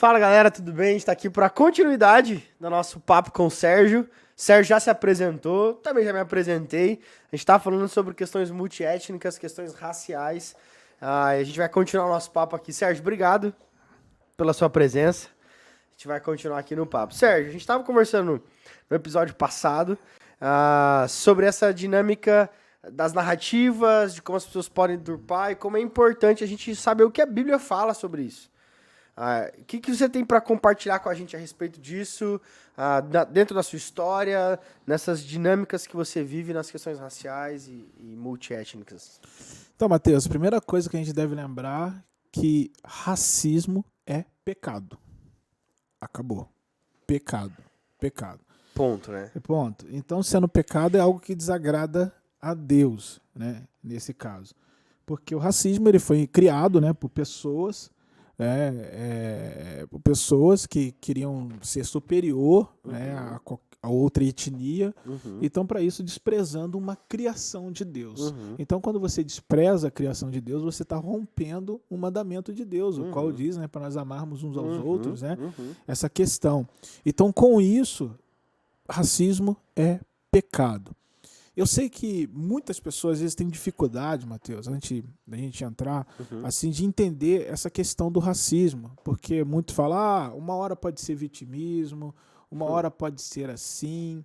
Fala galera, tudo bem? A gente tá aqui para continuidade do nosso papo com o Sérgio. O Sérgio já se apresentou, também já me apresentei. A gente tá falando sobre questões multiétnicas, questões raciais. E a gente vai continuar o nosso papo aqui. Sérgio, obrigado pela sua presença. A gente vai continuar aqui no papo. Sérgio, a gente estava conversando no episódio passado sobre essa dinâmica das narrativas, de como as pessoas podem deturpar e como é importante a gente saber o que a Bíblia fala sobre isso. O que você tem para compartilhar com a gente a respeito disso, dentro da sua história, nessas dinâmicas que você vive nas questões raciais e multiétnicas? Então, Matheus, a primeira coisa que a gente deve lembrar é que racismo é pecado. Acabou. Pecado. Pecado. Ponto, né? Ponto. Então, sendo pecado é algo que desagrada a Deus, né? Nesse caso. Porque o racismo ele foi criado, né, por pessoas... por pessoas que queriam ser superior, né, a outra etnia, então para isso desprezando uma criação de Deus. Então quando você despreza a criação de Deus, você está rompendo um mandamento de Deus, o qual diz, né, para nós amarmos uns aos outros, né, essa questão. Então com isso, racismo é pecado. Eu sei que muitas pessoas às vezes têm dificuldade, Matheus, antes da gente entrar, assim, de entender essa questão do racismo, porque muito falam, uma hora pode ser vitimismo, uma hora pode ser assim.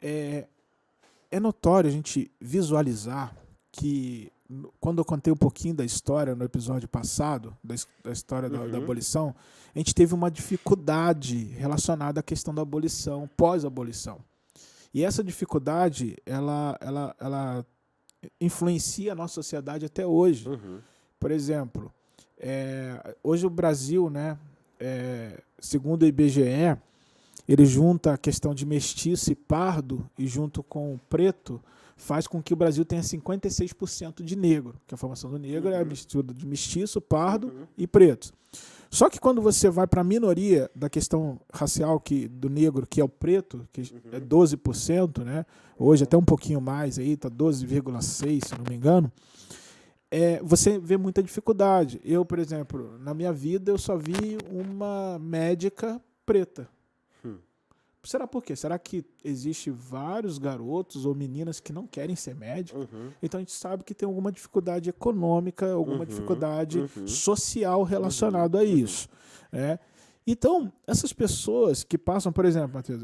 É notório a gente visualizar que, quando eu contei um pouquinho da história no episódio passado, da história da abolição, a gente teve uma dificuldade relacionada à questão da abolição, pós-abolição. E essa dificuldade, ela influencia a nossa sociedade até hoje. Por exemplo, hoje o Brasil, né, segundo o IBGE, ele junta a questão de mestiço e pardo, e junto com o preto, faz com que o Brasil tenha 56% de negro, que a formação do negro é a mistura de mestiço, pardo e preto. Só que quando você vai para a minoria da questão racial do negro, que é o preto, que é 12%, né? Hoje até um pouquinho mais, está 12,6%, se não me engano, você vê muita dificuldade. Eu, por exemplo, na minha vida, eu só vi uma médica preta. Será por quê? Será que existe vários garotos ou meninas que não querem ser médicos? Então a gente sabe que tem alguma dificuldade econômica, alguma dificuldade social relacionada a isso. Então, essas pessoas que passam, por exemplo, Matheus,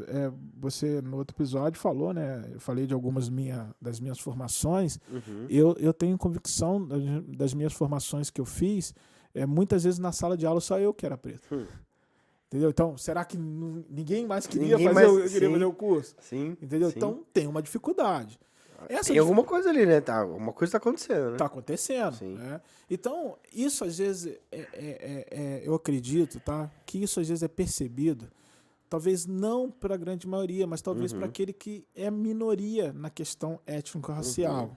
você no outro episódio falou, né? Eu falei de algumas das minhas formações. Eu tenho convicção das minhas formações que eu fiz, muitas vezes na sala de aula só eu que era preto. Entendeu? Então, será que ninguém mais queria fazer o curso? Sim. Entendeu? Sim. Então, tem uma dificuldade. Tem alguma coisa ali, né? Alguma coisa está acontecendo, né? Está acontecendo. Né? Então, isso às vezes, eu acredito, tá? Que isso às vezes é percebido, talvez não para a grande maioria, mas talvez para aquele que é minoria na questão étnico-racial.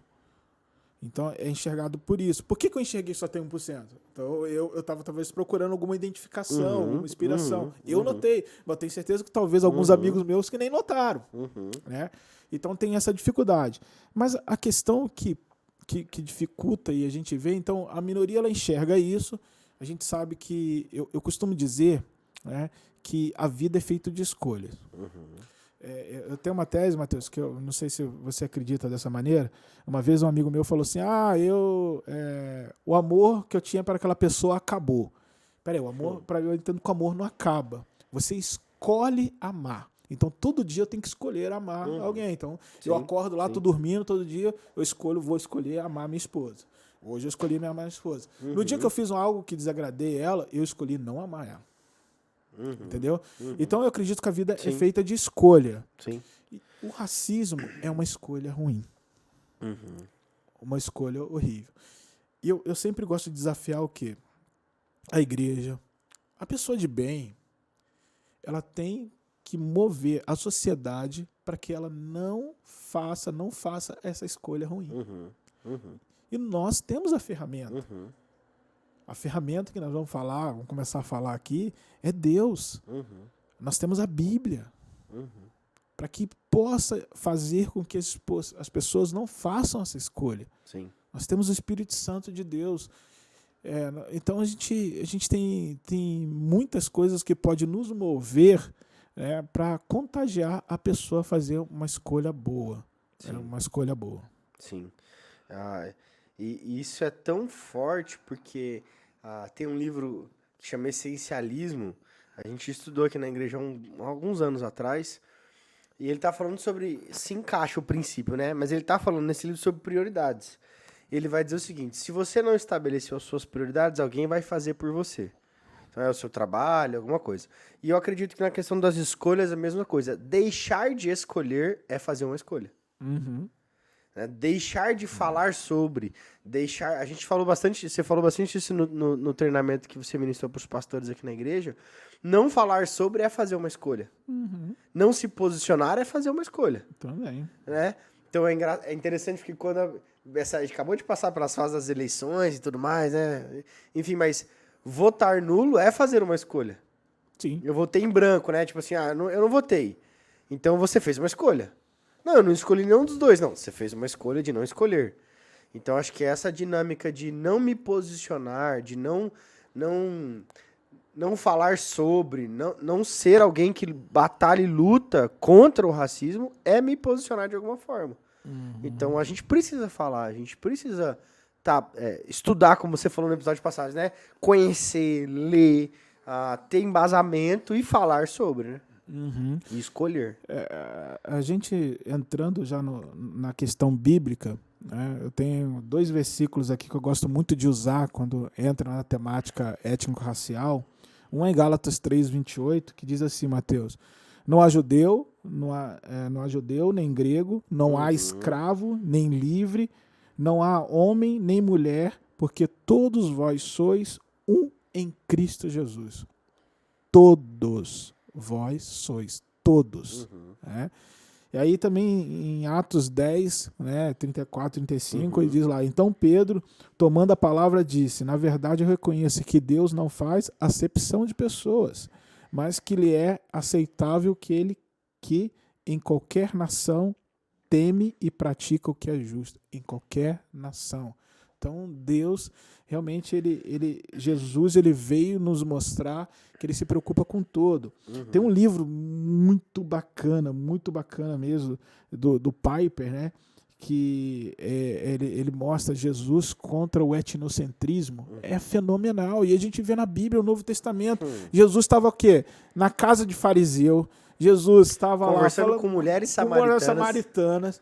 Então, é enxergado por isso. Por que eu enxerguei só tem 1%? Então, eu estava talvez procurando alguma identificação, alguma inspiração. Eu notei, mas tenho certeza que talvez alguns amigos meus que nem notaram. Né? Então, tem essa dificuldade. Mas a questão que dificulta e a gente vê, então, a minoria ela enxerga isso. A gente sabe que, eu costumo dizer, né, que a vida é feita de escolhas. Eu tenho uma tese, Matheus, que eu não sei se você acredita dessa maneira. Uma vez um amigo meu falou assim, o amor que eu tinha para aquela pessoa acabou. Peraí, o amor, para eu entendo que o amor não acaba. Você escolhe amar. Então, todo dia eu tenho que escolher amar alguém. Então, eu acordo lá, tô dormindo, todo dia vou escolher amar minha esposa. Hoje eu escolhi amar minha esposa. No dia que eu fiz algo que desagradei ela, eu escolhi não amar ela. Entendeu? Então eu acredito que a vida é feita de escolha. E o racismo é uma escolha ruim. Uma escolha horrível. E eu sempre gosto de desafiar o quê? A igreja. A pessoa de bem, ela tem que mover a sociedade para que ela não faça essa escolha ruim. E nós temos a ferramenta. A ferramenta que nós vamos começar a falar aqui, é Deus. Nós temos a Bíblia. Para que possa fazer com que as pessoas não façam essa escolha. Nós temos o Espírito Santo de Deus. Então a gente tem muitas coisas que pode nos mover, para contagiar a pessoa a fazer uma escolha boa. Uma escolha boa. Sim. E isso é tão forte porque tem um livro que chama Essencialismo. A gente estudou aqui na igreja há alguns anos atrás. E ele tá falando sobre... Se encaixa o princípio, né? Mas ele tá falando nesse livro sobre prioridades. Ele vai dizer o seguinte: se você não estabeleceu as suas prioridades, alguém vai fazer por você. Então é o seu trabalho, alguma coisa. E eu acredito que na questão das escolhas é a mesma coisa. Deixar de escolher é fazer uma escolha. Uhum. Deixar de falar sobre, a gente falou bastante, você falou bastante isso no treinamento que você ministrou para os pastores aqui na igreja. Não falar sobre é fazer uma escolha. Uhum. Não se posicionar é fazer uma escolha. Também. Né? Então é interessante porque quando a gente acabou de passar pelas fases das eleições e tudo mais, né? Enfim, mas votar nulo é fazer uma escolha. Sim. Eu votei em branco, né? Tipo assim, eu não votei. Então você fez uma escolha. Não, eu não escolhi nenhum dos dois. Não, você fez uma escolha de não escolher. Então, acho que essa dinâmica de não me posicionar, de não falar sobre, não ser alguém que batalha e luta contra o racismo, é me posicionar de alguma forma. Uhum. Então, a gente precisa falar, a gente precisa estudar, como você falou no episódio passado, né? Conhecer, ler, ter embasamento e falar sobre, né? Uhum. E escolher. A gente entrando já na questão bíblica, né, eu tenho 2 versículos aqui que eu gosto muito de usar quando entra na temática étnico-racial. Um é em Gálatas 3:28, que diz assim, Mateus: não há judeu, não há judeu nem grego, não há escravo nem livre, não há homem nem mulher, porque todos vós sois um em Cristo Jesus. Todos vós sois, todos. Né? E aí também em Atos 10, 34, 35, ele diz lá: então Pedro, tomando a palavra, disse: na verdade eu reconheço que Deus não faz acepção de pessoas, mas que lhe é aceitável que em qualquer nação teme e pratica o que é justo. Em qualquer nação. Então Deus, realmente, Jesus veio nos mostrar que ele se preocupa com todo. Tem um livro muito bacana mesmo, do Piper, né? Que ele mostra Jesus contra o etnocentrismo. É fenomenal. E a gente vê na Bíblia, no Novo Testamento, Jesus estava o quê? Na casa de fariseu. Jesus estava lá conversando com mulheres samaritanas.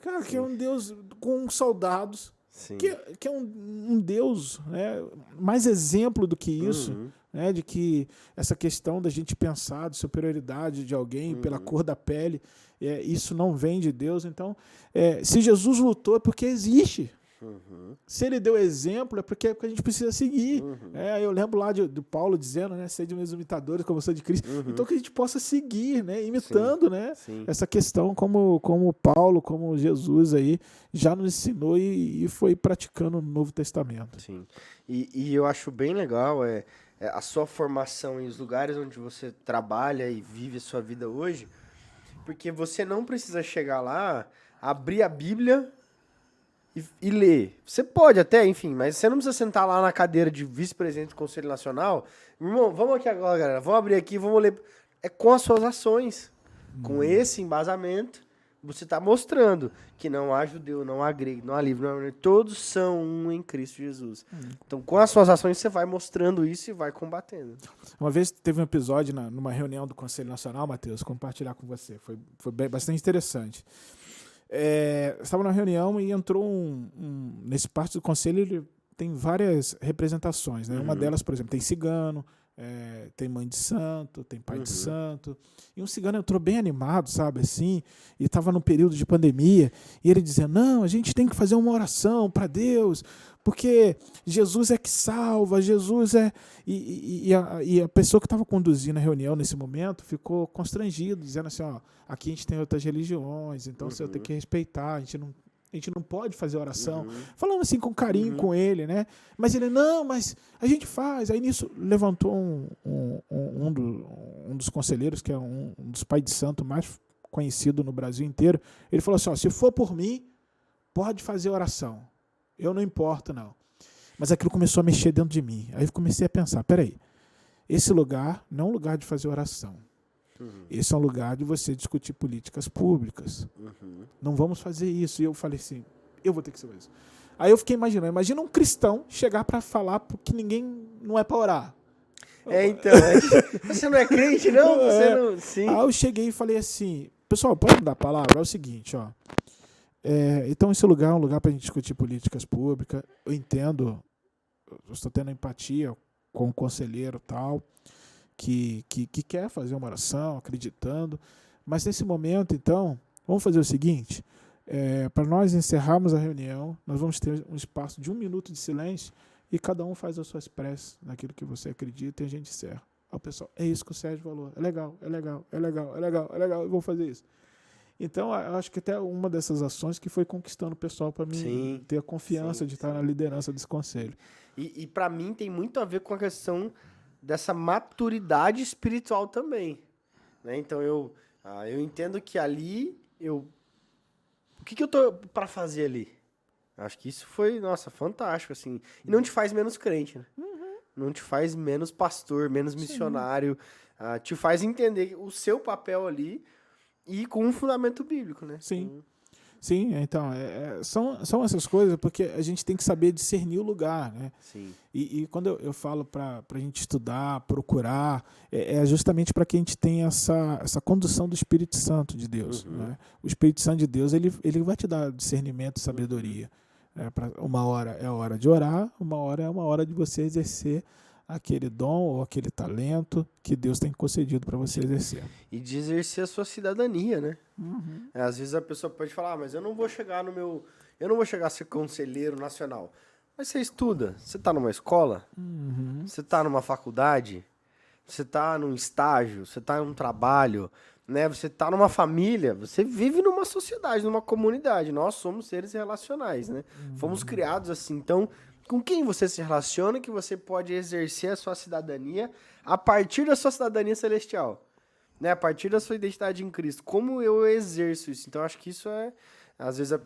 Cara, que é um Deus com soldados. Que é um Deus, né, mais exemplo do que isso, né, de que essa questão da gente pensar de superioridade de alguém pela cor da pele, isso não vem de Deus. Então, se Jesus lutou é porque existe. Se ele deu exemplo é porque a gente precisa seguir. Eu lembro lá do Paulo dizendo, né, sede meus imitadores como eu sou de Cristo. Então que a gente possa seguir, né, imitando, né, essa questão como Paulo, como Jesus aí já nos ensinou e foi praticando no Novo Testamento. Sim. E eu acho bem legal a sua formação e os lugares onde você trabalha e vive a sua vida hoje, porque você não precisa chegar lá, abrir a Bíblia e ler. Você pode até, enfim, mas você não precisa sentar lá na cadeira de vice-presidente do Conselho Nacional. Irmão, vamos aqui agora, galera. Vamos abrir aqui, vamos ler. É com as suas ações. Com esse embasamento, você está mostrando que não há judeu, não há grego, não há livre, não há... todos são um em Cristo Jesus. Então, com as suas ações, você vai mostrando isso e vai combatendo. Uma vez teve um episódio numa reunião do Conselho Nacional, Matheus, compartilhar com você. Foi bastante interessante. Estava na reunião e entrou nesse parte do conselho, ele tem várias representações, né? Uma delas, por exemplo, tem cigano, tem mãe de santo, tem pai de santo. E um cigano entrou bem animado, sabe, assim, e estava num período de pandemia, e ele dizia: não, a gente tem que fazer uma oração para Deus, porque Jesus é que salva, Jesus é... E a pessoa que estava conduzindo a reunião nesse momento ficou constrangido, dizendo assim: ó, aqui a gente tem outras religiões, então você tem que respeitar, a gente não pode fazer oração. Falando assim com carinho com ele, né? Mas ele: não, mas a gente faz. Aí nisso levantou um dos conselheiros, que é um dos pais de santo mais conhecido no Brasil inteiro. Ele falou assim: ó, se for por mim, pode fazer oração. Eu não importo, não. Mas aquilo começou a mexer dentro de mim. Aí eu comecei a pensar, peraí, esse lugar não é um lugar de fazer oração. Esse é um lugar de você discutir políticas públicas. Não vamos fazer isso. E eu falei assim, eu vou ter que ser isso. Aí eu fiquei imaginando, imagina um cristão chegar para falar que ninguém não é para orar. Então, você não é crente, não? Você não... Sim. Aí eu cheguei e falei assim, pessoal, pode me dar a palavra? É o seguinte, ó. Então esse lugar é um lugar para a gente discutir políticas públicas. Eu entendo, eu estou tendo empatia com o conselheiro tal, que quer fazer uma oração, acreditando. Mas nesse momento, então, vamos fazer o seguinte, para nós encerrarmos a reunião, nós vamos ter um espaço de 1 minuto de silêncio e cada um faz as suas preces naquilo que você acredita e a gente encerra. Aí o pessoal, é isso que o Sérgio falou, é legal, eu vou fazer isso. Então, eu acho que até uma dessas ações que foi conquistando o pessoal para mim ter a confiança de estar na liderança desse conselho. E para mim tem muito a ver com a questão dessa maturidade espiritual também. Né? Então, eu entendo que ali, o que eu tô para fazer ali? Acho que isso foi, nossa, fantástico, assim. E não te faz menos crente, né? Não te faz menos pastor, menos missionário. Te faz entender o seu papel ali e com um fundamento bíblico, né? Sim. Sim, então, são essas coisas porque a gente tem que saber discernir o lugar, né? Sim. E quando eu falo para a gente estudar, procurar, é justamente para que a gente tenha essa condução do Espírito Santo de Deus. Né? O Espírito Santo de Deus, ele vai te dar discernimento e sabedoria. Uma hora é a hora de orar, uma hora é uma hora de você exercer aquele dom ou aquele talento que Deus tem concedido para você exercer. E de exercer a sua cidadania, né? Às vezes a pessoa pode falar, mas eu não vou chegar a ser conselheiro nacional. Mas você estuda, você está numa escola, você está numa faculdade, você está num estágio, você está em um trabalho, né? Você está numa família, você vive numa sociedade, numa comunidade. Nós somos seres relacionais, né? Fomos criados assim. Então, com quem você se relaciona que você pode exercer a sua cidadania a partir da sua cidadania celestial, né? A partir da sua identidade em Cristo. Como eu exerço isso? Então, acho que isso às vezes,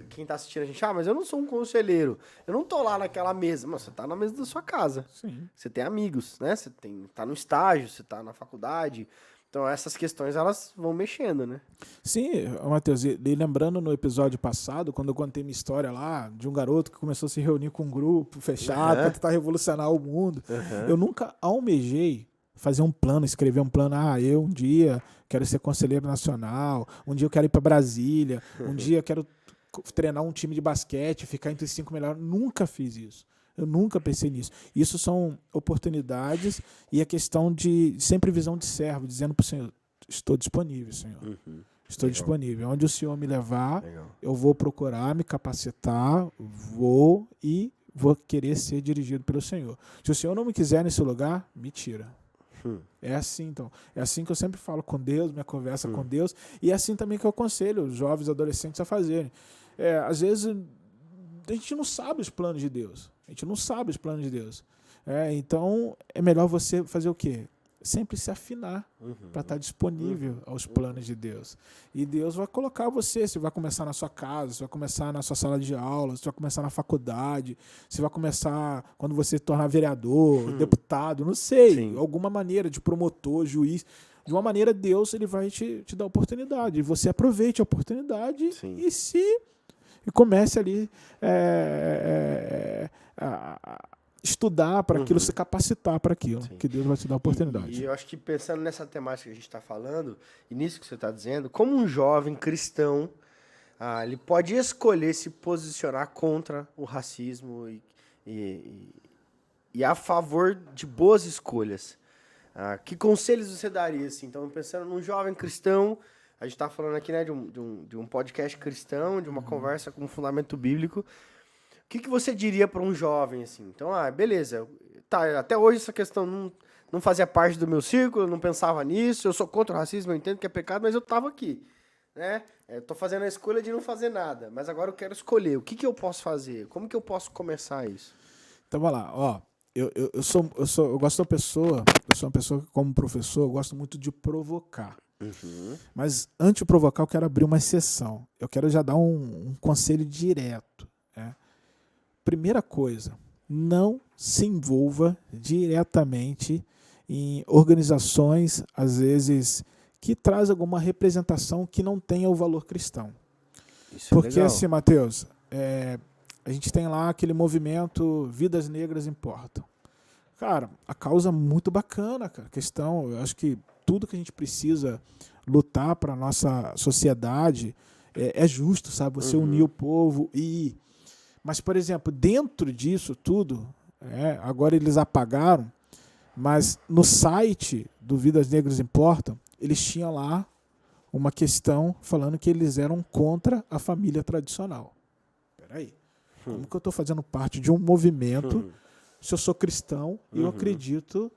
quem está assistindo a gente, mas eu não sou um conselheiro, eu não tô lá naquela mesa. Mas você tá na mesa da sua casa. Sim. Você tem amigos, né? Você tá no estágio, você tá na faculdade. Então, essas questões, elas vão mexendo, né? Sim, Matheus, e lembrando no episódio passado, quando eu contei minha história lá, de um garoto que começou a se reunir com um grupo fechado para tentar revolucionar o mundo, eu nunca almejei fazer um plano, escrever um plano, eu um dia quero ser conselheiro nacional, um dia eu quero ir para Brasília, um dia eu quero treinar um time de basquete, ficar entre os 5 melhores. Nunca fiz isso. Eu nunca pensei nisso. Isso são oportunidades e a questão de sempre visão de servo, dizendo para o Senhor, estou disponível, Senhor. Estou disponível. Onde o Senhor me levar, eu vou procurar me capacitar, vou querer ser dirigido pelo Senhor. Se o Senhor não me quiser nesse lugar, me tira. É assim, então. É assim que eu sempre falo com Deus, minha conversa com Deus, e é assim também que eu aconselho os jovens adolescentes a fazerem. Às vezes, a gente não sabe os planos de Deus. Então, é melhor você fazer o quê? Sempre se afinar para estar disponível aos planos de Deus. E Deus vai colocar você vai começar na sua casa, você vai começar na sua sala de aula, você vai começar na faculdade, você vai começar quando você se tornar vereador, deputado, não sei, alguma maneira de promotor, juiz. De uma maneira, Deus ele vai te dar oportunidade. E você aproveite a oportunidade e comece ali a estudar para aquilo, se capacitar para aquilo, que Deus vai te dar a oportunidade. E eu acho que pensando nessa temática que a gente está falando, e nisso que você está dizendo, como um jovem cristão, ele pode escolher se posicionar contra o racismo e a favor de boas escolhas. Que conselhos você daria? Assim? Então, pensando num jovem cristão, a gente está falando aqui, né, de um podcast cristão, de uma conversa com um fundamento bíblico. O que você diria para um jovem, assim? Então, beleza, até hoje essa questão não fazia parte do meu círculo, eu não pensava nisso, eu sou contra o racismo, eu entendo que é pecado, mas eu estava aqui, né? Estou fazendo a escolha de não fazer nada, mas agora eu quero escolher. O que eu posso fazer? Como que eu posso começar isso? Então, vai lá, eu gosto da pessoa, eu sou uma pessoa que, como professor, eu gosto muito de provocar. Mas, antes de provocar, eu quero abrir uma exceção. Eu quero já dar um conselho direto. Primeira coisa, não se envolva diretamente em organizações, às vezes, que traz alguma representação que não tenha o valor cristão. Isso é Porque legal. assim, Mateus, a gente tem lá aquele movimento Vidas Negras Importam. Cara, a causa é muito bacana, cara. Questão, eu acho que tudo que a gente precisa lutar para a nossa sociedade é justo, sabe? Você unir o povo e... Mas, por exemplo, dentro disso tudo, agora eles apagaram, mas no site do Vidas Negras Importam, eles tinham lá uma questão falando que eles eram contra a família tradicional. Peraí, como que eu estou fazendo parte de um movimento se eu sou cristão e eu acredito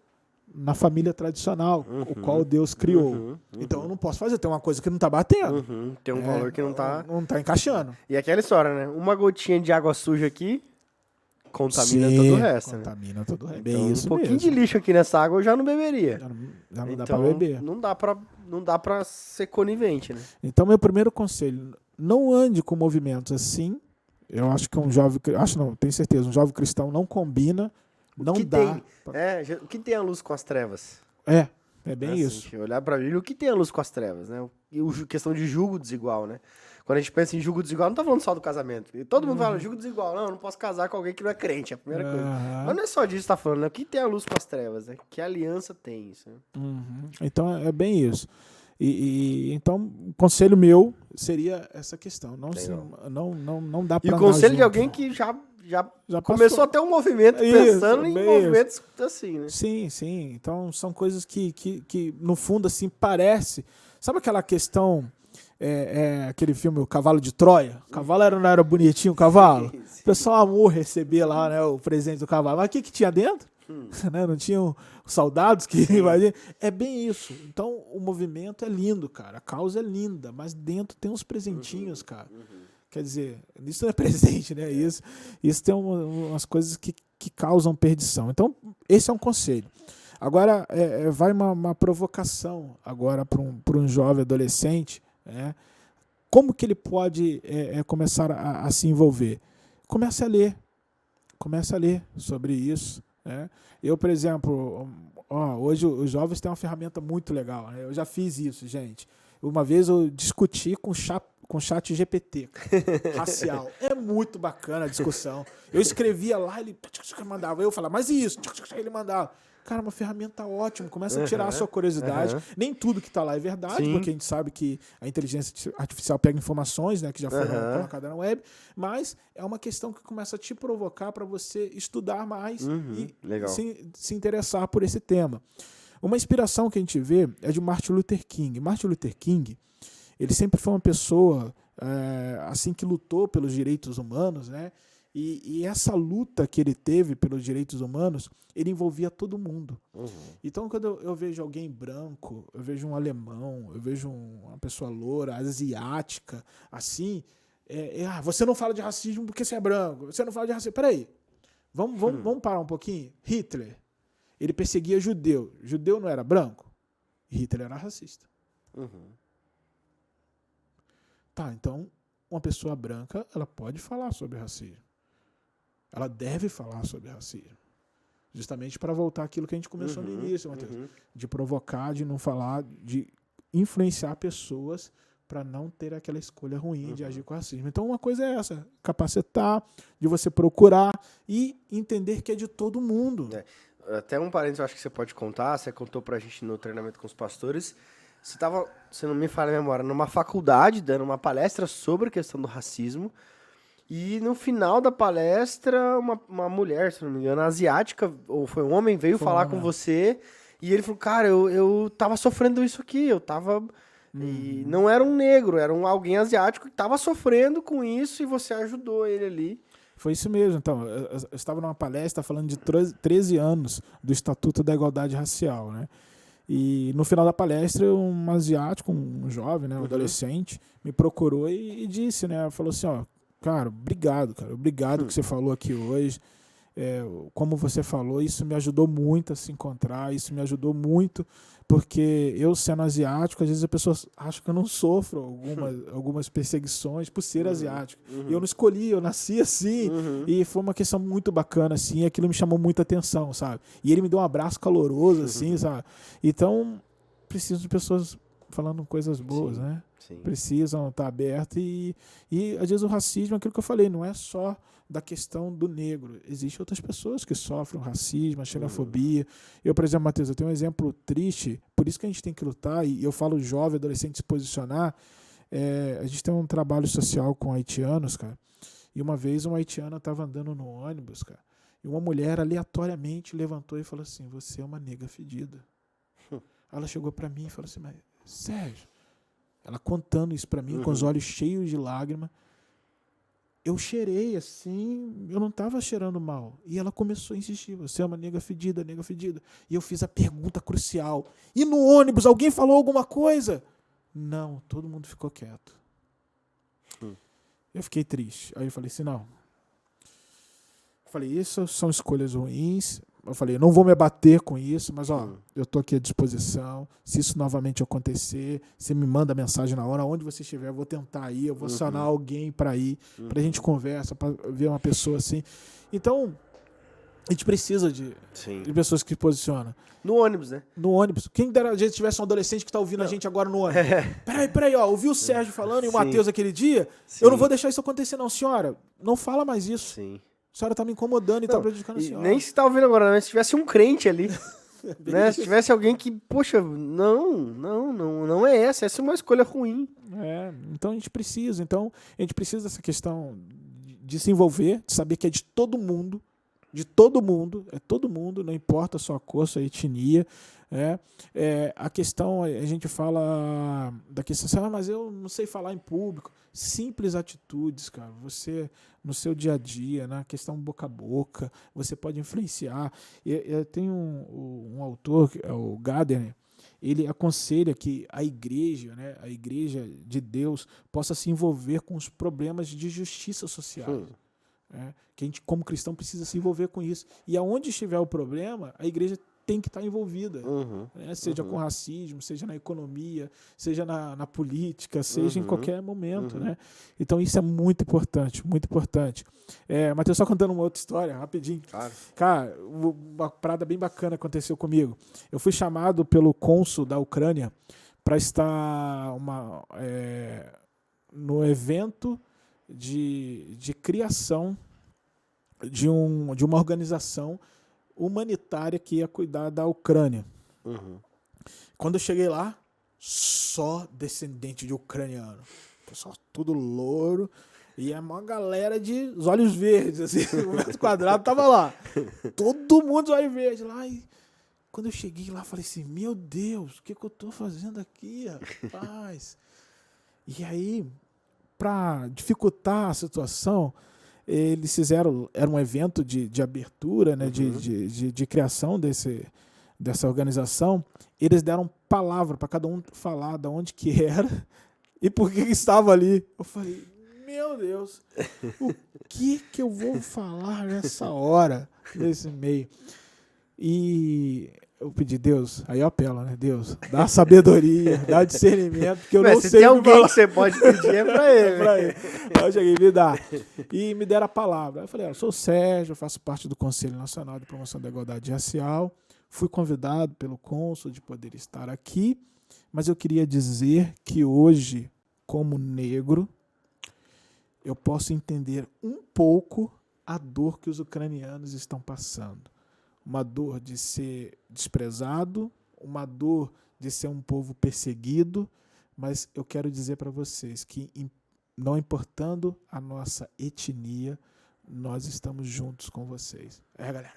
na família tradicional, o qual Deus criou? Então eu não posso fazer, tem uma coisa que não está batendo. Tem um valor que não tá encaixando. E aquela história, né? Uma gotinha de água suja aqui contamina todo o resto, né? Contamina todo o resto. Então, Bem isso um pouquinho mesmo. de lixo aqui nessa água eu já não beberia. Já não Então, dá para beber. Não dá pra ser conivente, né? Então, meu primeiro conselho, não ande com movimentos assim. Eu acho que um jovem, tenho certeza, um jovem cristão não combina, não dá. O que tem a luz com as trevas? É bem Né? isso. Se a gente olhar pra Bíblia, o que tem a luz com as trevas, né? E questão de julgo desigual, né? Quando a gente pensa em julgo desigual, não tá falando só do casamento. E todo mundo fala, julgo desigual, não posso casar com alguém que não é crente, é a primeira coisa. Mas não é só disso que tá falando, né? O que tem a luz com as trevas, né? Que aliança tem isso, né? Então, é bem isso. Então, o conselho meu seria essa questão. Não dá E para o conselho de alguém que já começou a ter um movimento pensando em movimentos assim, né? Sim. Então, são coisas que no fundo, assim, parece... Sabe aquela questão... aquele filme O Cavalo de Troia? O cavalo não era bonitinho, o cavalo? Sim. O pessoal amou receber lá, né, o presente do cavalo. Mas o que tinha dentro? Né, não tinham soldados que invadiam? É bem isso. Então, o movimento é lindo, cara. A causa é linda, mas dentro tem uns presentinhos, cara. Quer dizer, isso não é presente, né? Isso tem umas coisas que causam perdição. Então, esse é um conselho. Agora, vai uma provocação agora para um jovem adolescente, né? Como que ele pode começar a se envolver? Comece a ler sobre isso, né? Eu, por exemplo, hoje os jovens têm uma ferramenta muito legal, né? Eu já fiz isso, gente. Uma vez eu discuti com o chat GPT racial. É muito bacana a discussão. Eu escrevia lá, ele mandava, eu falava, mas isso? Ele mandava. Cara, uma ferramenta ótima, começa a tirar a sua curiosidade. Nem tudo que está lá é verdade, porque a gente sabe que a inteligência artificial pega informações, né, que já foram colocadas na web, mas é uma questão que começa a te provocar para você estudar mais e se interessar por esse tema. Uma inspiração que a gente vê é de Martin Luther King. Martin Luther King, ele sempre foi uma pessoa assim que lutou pelos direitos humanos, né? E essa luta que ele teve pelos direitos humanos, ele envolvia todo mundo. Então, quando eu vejo alguém branco, eu vejo um alemão, eu vejo uma pessoa loura, asiática, assim, você não fala de racismo porque você é branco, você não fala de racismo. Peraí, vamos parar um pouquinho? Hitler, ele perseguia judeu. Judeu não era branco? Hitler era racista. Tá, então, uma pessoa branca, ela pode falar sobre racismo. Ela deve falar sobre racismo. Justamente para voltar àquilo que a gente começou no início, Matheus. De provocar, de não falar, de influenciar pessoas para não ter aquela escolha ruim de agir com racismo. Então, uma coisa é essa, capacitar, de você procurar e entender que é de todo mundo. Até um parênteses, eu acho que você pode contar, você contou pra gente no treinamento com os pastores, você estava, se não me falha a memória, numa faculdade, dando uma palestra sobre a questão do racismo, e no final da palestra, uma mulher, se não me engano, asiática, ou foi um homem, veio falar com você, e ele falou, cara, eu tava sofrendo isso aqui, eu tava... E não era um negro, era alguém asiático que tava sofrendo com isso, e você ajudou ele ali. Foi isso mesmo. Então, eu estava numa palestra falando de 13 anos do Estatuto da Igualdade Racial, né? E no final da palestra, um asiático, um jovem, né, um adolescente, me procurou e disse, né, falou assim, ó, cara, obrigado que você falou aqui hoje. como você falou, isso me ajudou muito a se encontrar, isso me ajudou muito, porque eu sendo asiático, às vezes as pessoas acham que eu não sofro algumas perseguições por ser asiático. E eu não escolhi, eu nasci assim, e foi uma questão muito bacana, assim, e aquilo me chamou muita atenção, sabe? E ele me deu um abraço caloroso, assim, sabe? Então, preciso de pessoas falando coisas boas, Sim, né? sim. Precisam estar abertos e às vezes o racismo, aquilo que eu falei, não é só da questão do negro. Existem outras pessoas que sofrem racismo, a xenofobia. Eu, por exemplo, Matheus, eu tenho um exemplo triste, por isso que a gente tem que lutar, e eu falo jovem, adolescente se posicionar. A gente tem um trabalho social com haitianos, cara, e uma vez uma haitiana estava andando no ônibus, cara, e uma mulher aleatoriamente levantou e falou assim: você é uma nega fedida. Ela chegou para mim e falou assim: mas, Sérgio, ela contando isso para mim, com os olhos cheios de lágrima, eu cheirei assim, eu não estava cheirando mal. E ela começou a insistir: você é uma nega fedida, nega fedida. E eu fiz a pergunta crucial: e no ônibus, alguém falou alguma coisa? Não, todo mundo ficou quieto. Eu fiquei triste. Aí eu falei assim: não. Eu falei, isso são escolhas ruins. Eu falei, não vou me abater com isso, mas eu estou aqui à disposição. Se isso novamente acontecer, você me manda mensagem na hora, onde você estiver, eu vou tentar ir, eu vou acionar alguém para ir, para a gente conversa, para ver uma pessoa assim. Então, a gente precisa de pessoas que se posicionam. No ônibus, né? No ônibus. Quem dera a gente tivesse um adolescente que está ouvindo a gente agora no ônibus. Peraí, ouviu o Sérgio falando e o Matheus aquele dia? Eu não vou deixar isso acontecer não, senhora. Não fala mais isso. Sim. A senhora está me incomodando e está prejudicando a senhora. Nem se está ouvindo agora, mas se tivesse um crente ali, né? Se tivesse alguém que, poxa, não é essa é uma escolha ruim. Então a gente precisa dessa questão de se envolver, de saber que é de todo mundo, é todo mundo, não importa a sua cor, sua etnia. A questão, a gente fala da questão, mas eu não sei falar em público. Simples atitudes, cara. Você, no seu dia a dia, na questão boca a boca, você pode influenciar. Eu tenho um autor, o Gardner, ele aconselha que a igreja, né, a igreja de Deus, possa se envolver com os problemas de justiça social. Que a gente, como cristão, precisa se envolver com isso. E aonde estiver o problema, a igreja tem que estar envolvida. Seja com racismo, seja na economia, seja na política, seja em qualquer momento. Né? Então isso é muito importante, muito importante. Matheus, só contando uma outra história, rapidinho. Claro. Cara, uma parada bem bacana aconteceu comigo. Eu fui chamado pelo cônsul da Ucrânia para estar no evento de criação de uma organização humanitária que ia cuidar da Ucrânia. Quando eu cheguei lá, só descendente de ucraniano. Pessoal tudo louro. E é uma galera de olhos verdes, assim. O metro quadrado tava lá. Todo mundo de olhos verdes lá. E quando eu cheguei lá, falei assim, meu Deus, o que eu tô fazendo aqui, rapaz? E aí, para dificultar a situação, eles fizeram, era um evento de abertura, né, de criação dessa organização. Eles deram palavra para cada um falar de onde que era e por que estava ali. Eu falei, meu Deus, o que eu vou falar nessa hora, nesse meio? E eu pedi, Deus, aí eu apelo, né? Deus, dá sabedoria, dá discernimento, porque eu não sei. Se tem alguém que você pode pedir, é pra ele. Aí eu cheguei, me dá. E me deram a palavra. Aí eu falei, eu sou o Sérgio, eu faço parte do Conselho Nacional de Promoção da Igualdade Racial. Fui convidado pelo cônsul de poder estar aqui, mas eu queria dizer que hoje, como negro, eu posso entender um pouco a dor que os ucranianos estão passando. Uma dor de ser desprezado, uma dor de ser um povo perseguido, mas eu quero dizer para vocês que, não importando a nossa etnia, nós estamos juntos com vocês. Galera.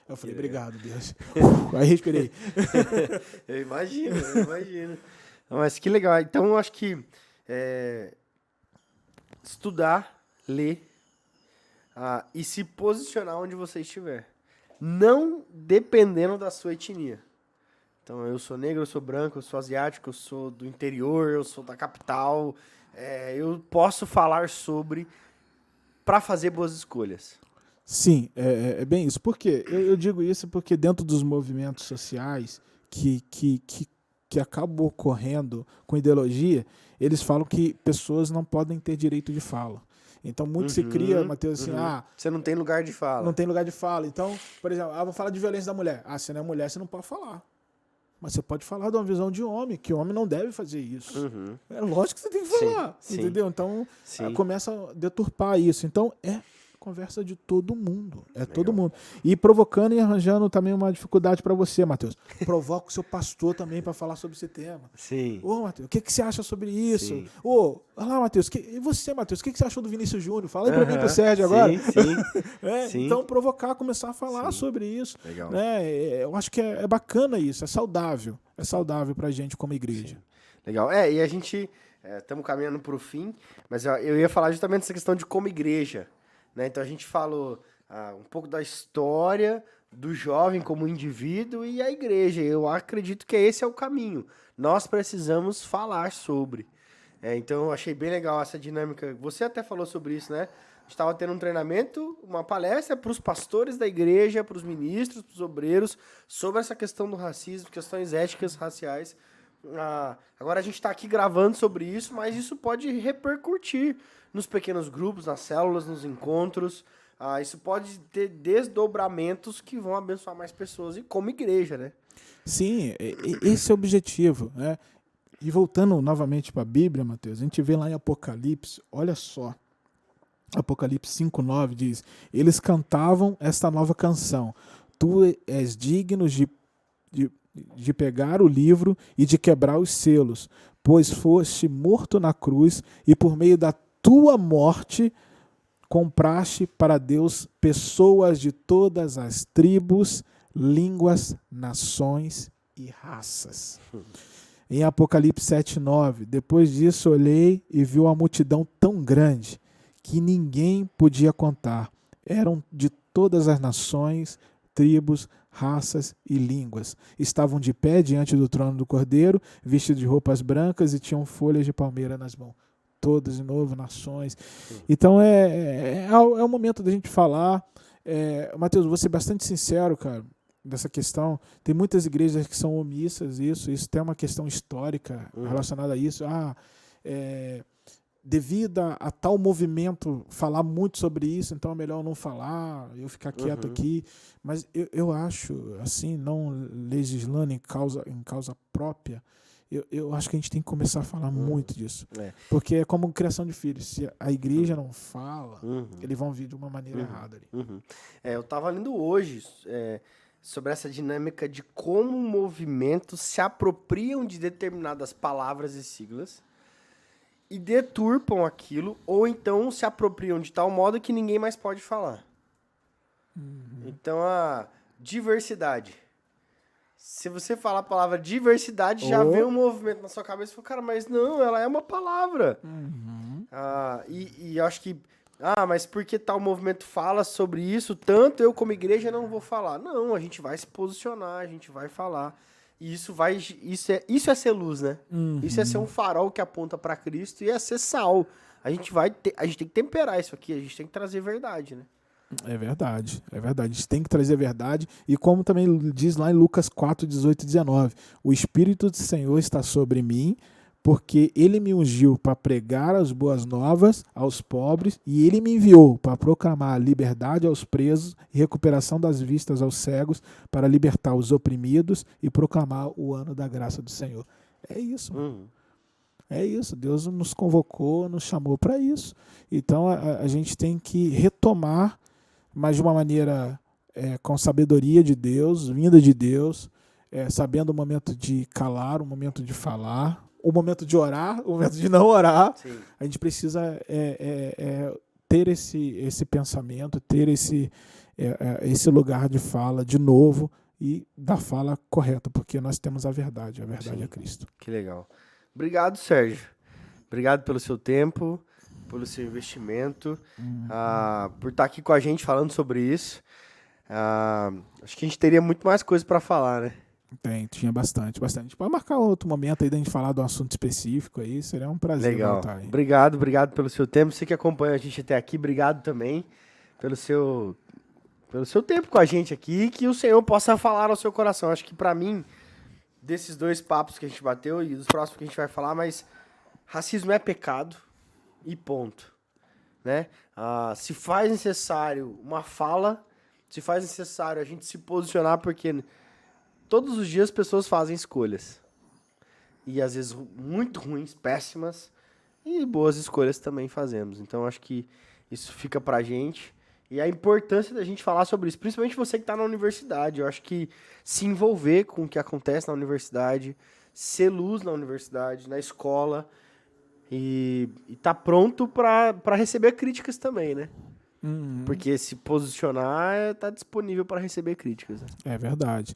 Eu falei, obrigado, Deus. Aí respirei. Eu imagino. Mas que legal. Então, eu acho que estudar, ler, e se posicionar onde você estiver. Não dependendo da sua etnia. Então, eu sou negro, eu sou branco, eu sou asiático, eu sou do interior, eu sou da capital. Eu posso falar sobre para fazer boas escolhas. Sim, é bem isso. Por quê? Eu digo isso porque dentro dos movimentos sociais que acabam ocorrendo com ideologia, eles falam que pessoas não podem ter direito de fala. Então, muito se cria, Matheus, assim, Você não tem lugar de fala. não tem lugar de fala. Então, por exemplo, vou falar de violência da mulher. Você não é mulher, você não pode falar. Mas você pode falar de uma visão de homem, que o homem não deve fazer isso. É lógico que você tem que falar, Sim, entendeu? Então, sim. começa a deturpar isso. Então, é conversa de todo mundo. É Legal. todo mundo. E provocando e arranjando também uma dificuldade para você, Matheus. Provoca o seu pastor também para falar sobre esse tema. Sim. Ô, Matheus, o que você acha sobre isso? Sim. Ô, olha lá, Matheus. E você, Matheus, o que você achou do Vinícius Júnior? Fala aí para mim, pro Sérgio agora. Sim. Sim. Então, provocar, começar a falar sobre isso. Legal. Né? Eu acho que é bacana isso, é saudável. É saudável pra gente como igreja. Sim. Legal. E a gente estamos caminhando para o fim, mas eu ia falar justamente dessa questão de como igreja. Né? Então a gente falou um pouco da história do jovem como indivíduo e a igreja. Eu acredito que esse é o caminho. Nós precisamos falar sobre. Então eu achei bem legal essa dinâmica. Você até falou sobre isso, né? A gente estava tendo um treinamento, uma palestra para os pastores da igreja, para os ministros, para os obreiros, sobre essa questão do racismo, questões éticas raciais. Agora a gente está aqui gravando sobre isso, mas isso pode repercutir nos pequenos grupos, nas células, nos encontros. Isso pode ter desdobramentos que vão abençoar mais pessoas e como igreja, né? Sim, esse é o objetivo, né? E voltando novamente para a Bíblia, Matheus, a gente vê lá em Apocalipse, olha só, Apocalipse 5:9 diz, eles cantavam esta nova canção, tu és digno de pegar o livro e de quebrar os selos, pois foste morto na cruz e por meio da tua morte compraste para Deus pessoas de todas as tribos, línguas, nações e raças. Em Apocalipse 7:9, depois disso olhei e vi uma multidão tão grande que ninguém podia contar. Eram de todas as nações, tribos, raças e línguas. Estavam de pé diante do trono do Cordeiro, vestidos de roupas brancas e tinham folhas de palmeira nas mãos. Todas, de novo, nações. Então é o momento da gente falar. Matheus, vou ser bastante sincero, cara, dessa questão. Tem muitas igrejas que são omissas, isso tem uma questão histórica relacionada a isso. Devido a tal movimento falar muito sobre isso, então é melhor não falar, eu ficar quieto aqui. Mas eu acho, assim, não legislando em causa própria, eu acho que a gente tem que começar a falar muito disso. Porque é como criação de filhos. Se a igreja não fala, eles vão vir de uma maneira errada ali. Eu estava lendo hoje sobre essa dinâmica de como movimentos se apropriam de determinadas palavras e siglas e deturpam aquilo, ou então se apropriam de tal modo que ninguém mais pode falar. Então, a diversidade. Se você falar a palavra diversidade, já vem um movimento na sua cabeça e fala, cara, mas não, ela é uma palavra. E eu acho que, mas porque tal movimento fala sobre isso, tanto eu como igreja não vou falar. Não, a gente vai se posicionar, a gente vai falar. E isso é ser luz, né? Isso é ser um farol que aponta para Cristo e é ser sal. A gente tem que temperar isso aqui, a gente tem que trazer verdade, né? É verdade. A gente tem que trazer verdade. E como também diz lá em Lucas 4:18-19, o Espírito do Senhor está sobre mim, porque ele me ungiu para pregar as boas novas aos pobres e ele me enviou para proclamar liberdade aos presos e recuperação das vistas aos cegos, para libertar os oprimidos e proclamar o ano da graça do Senhor. É isso, mano. É isso, Deus nos convocou, nos chamou para isso. Então a gente tem que retomar, mas de uma maneira com sabedoria de Deus, vinda de Deus, sabendo o momento de calar, o momento de falar, o momento de orar, o momento de não orar. Sim. A gente precisa ter esse pensamento, ter esse lugar de fala de novo e da fala correta, porque nós temos a verdade Sim. é Cristo. Que legal. Obrigado, Sérgio. Obrigado pelo seu tempo, pelo seu investimento, por estar aqui com a gente falando sobre isso. Acho que a gente teria muito mais coisa para falar, né? Tinha bastante. A gente pode marcar outro momento aí da gente falar de um assunto específico aí, seria um prazer. Legal. Aí. Obrigado pelo seu tempo. Você que acompanha a gente até aqui, obrigado também pelo seu pelo seu tempo com a gente aqui, que o Senhor possa falar ao seu coração. Acho que pra mim, desses 2 papos que a gente bateu e dos próximos que a gente vai falar, mas racismo é pecado e ponto, né? Se faz necessário uma fala, se faz necessário a gente se posicionar, porque todos os dias pessoas fazem escolhas. E às vezes muito ruins, péssimas, e boas escolhas também fazemos. Então acho que isso fica pra gente. E a importância da gente falar sobre isso, principalmente você que está na universidade. Eu acho que se envolver com o que acontece na universidade, ser luz na universidade, na escola, e tá pronto para receber críticas também, né? Porque se posicionar, tá disponível para receber críticas. Né? É verdade.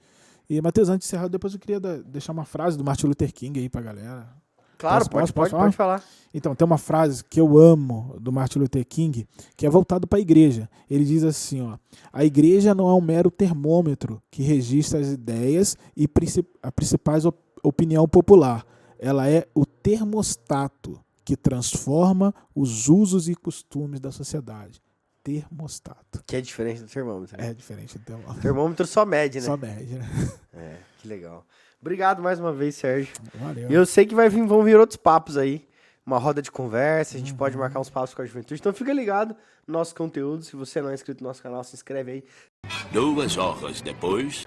E, Matheus, antes de encerrar, depois eu queria deixar uma frase do Martin Luther King aí pra galera. Claro, pode falar. Então, tem uma frase que eu amo do Martin Luther King, que é voltado para a igreja. Ele diz assim, ó: a igreja não é um mero termômetro que registra as ideias e a principais opinião popular. Ela é o termostato que transforma os usos e costumes da sociedade. Termostato. Que é diferente do termômetro. Né? É diferente do termômetro. O termômetro só mede, né? Só mede, né? É, que legal. Obrigado mais uma vez, Sérgio. Valeu. Eu sei que vão vir outros papos aí. Uma roda de conversa, a gente pode marcar uns papos com a juventude. Então fica ligado no nosso conteúdo. Se você não é inscrito no nosso canal, se inscreve aí. 2 horas depois.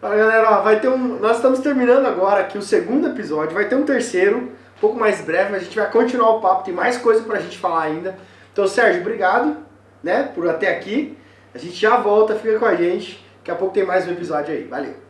Fala, galera, ó, nós estamos terminando agora aqui o 2º episódio. Vai ter um terceiro, um pouco mais breve, mas a gente vai continuar o papo. Tem mais coisa pra gente falar ainda. Então, Sérgio, obrigado, né, por até aqui. A gente já volta, fica com a gente. Daqui a pouco tem mais um episódio aí. Valeu.